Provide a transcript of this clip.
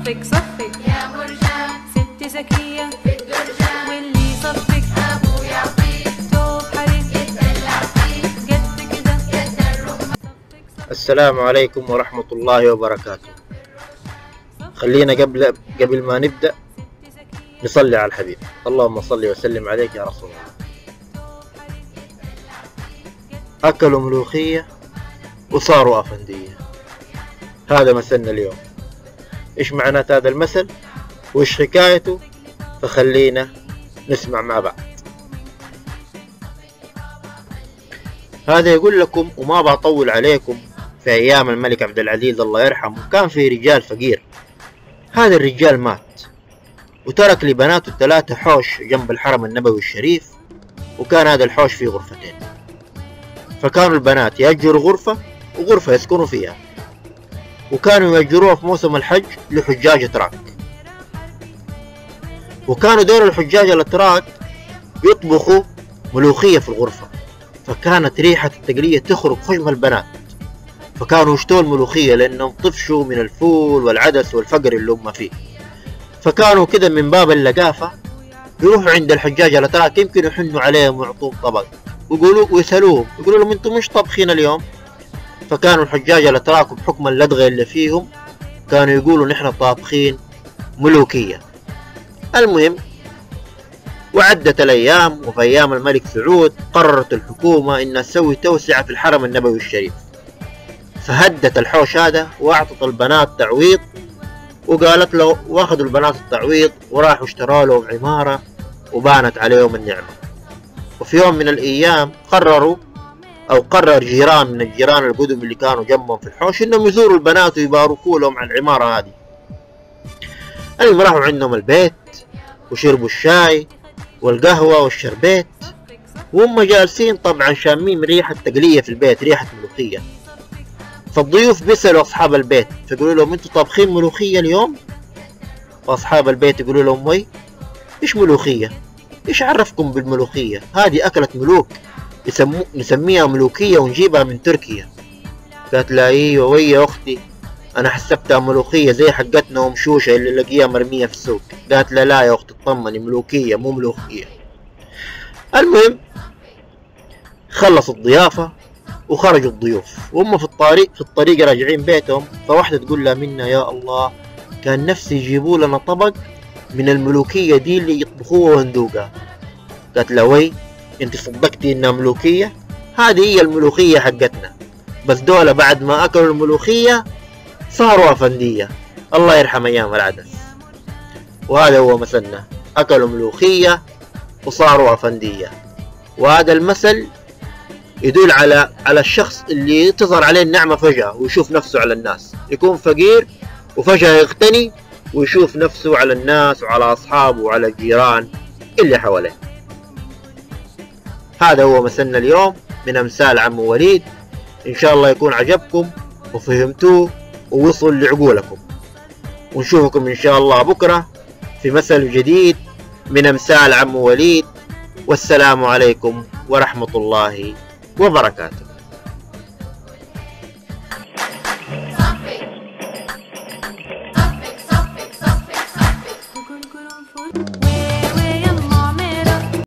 صفك صفك يا مرجان، ست زكية في الدرجة، واللي صفك أبو يعطيك توب حريق يتدلع فيك قد كده قد الرمان. السلام عليكم ورحمة الله وبركاته. خلينا قبل ما نبدأ نصلي على الحبيب. اللهم صل وسلم عليك يا رسول الله. أكلوا ملوخية وصاروا أفندية، هذا مثلنا اليوم. إيش معنات هذا المثل وإيش حكايته؟ فخلينا نسمع مع بعض. هذا يقول لكم، وما بطول عليكم، في أيام الملك عبد العزيز الله يرحمه كان في رجال فقير. هذا الرجال مات وترك لبناته الثلاثة حوش جنب الحرم النبوي الشريف، وكان هذا الحوش فيه غرفتين، فكانوا البنات يأجروا غرفة وغرفة يسكنوا فيها، وكانوا يأجروها في موسم الحج لحجاج أتراك. وكانوا دور الحجاج الأتراك يطبخوا ملوخية في الغرفة، فكانت ريحة التقلية تخرج خشم البنات، فكانوا يشتوا الملوخية لأنهم طفشوا من الفول والعدس والفقر اللي هم فيه. فكانوا كده من باب اللقافة يروحوا عند الحجاج الأتراك، يمكن يحنوا عليهم ويعطوهم طبق ويسألوهم، يقولوا لهم انتم مش طابخين اليوم؟ فكانوا الحجاج الأتراك بحكم اللدغة اللي فيهم كانوا يقولوا نحن طابخين ملوكية. المهم، وعدت الأيام، وفي أيام الملك سعود قررت الحكومة إنها تسوي توسعة في الحرم النبوي الشريف، فهدت الحوش هذا وأعطت البنات تعويض، وقالت له، واخذوا البنات التعويض وراحوا اشتروا لهم عمارة وبانت عليهم النعمة. وفي يوم من الأيام قرر جيران من الجيران القدم اللي كانوا جنبهم في الحوش إنهم يزوروا البنات ويباركوا لهم على العمارة هذه. المهم راحوا عندهم البيت وشربوا الشاي والقهوة والشربات، وهم جالسين طبعا شامين ريحة تقلية في البيت، ريحة ملوخية. فالضيوف بيسألوا أصحاب البيت فيقولوا لهم انتوا طابخين ملوخية اليوم؟ فأصحاب البيت يقولوا لهم وي إيش ملوخية؟ إيش عرفكم بالملوخية؟ هذه أكلة ملوك نسميها ملوكية ونجيبها من تركيا. قالت لا ايوه وي يا أختي، أنا حسبتها ملوخية زي حقتنا ومشوشة اللي لقيها مرمية في السوق. قالت لا يا أختي اطمني، ملوكية مو ملوخية. المهم خلصوا الضيافة وخرجوا الضيوف، وهم في الطريق راجعين بيتهم، فواحدة تقول لها منا يا الله كان نفسي يجيبوا لنا طبق من الملوكية دي اللي يطبخوها وندوقها. قالت له وي انت صدقتي انها ملوكية؟ هذه هي الملوخية حقتنا، بس دولة بعد ما اكلوا الملوخية صاروا افندية. الله يرحم ايام العدس. وهذا هو مثلنا، اكلوا ملوخية وصاروا افندية. وهذا المثل يدل على الشخص اللي تظهر عليه النعمة فجأة ويشوف نفسه على الناس، يكون فقير وفجأة يغتني ويشوف نفسه على الناس وعلى أصحابه وعلى الجيران اللي حواليه. هذا هو مثلنا اليوم من أمثال عم وليد. إن شاء الله يكون عجبكم وفهمتوه ووصل لعقولكم، ونشوفكم إن شاء الله بكرة في مثل جديد من أمثال عم وليد. والسلام عليكم ورحمة الله وبركاته.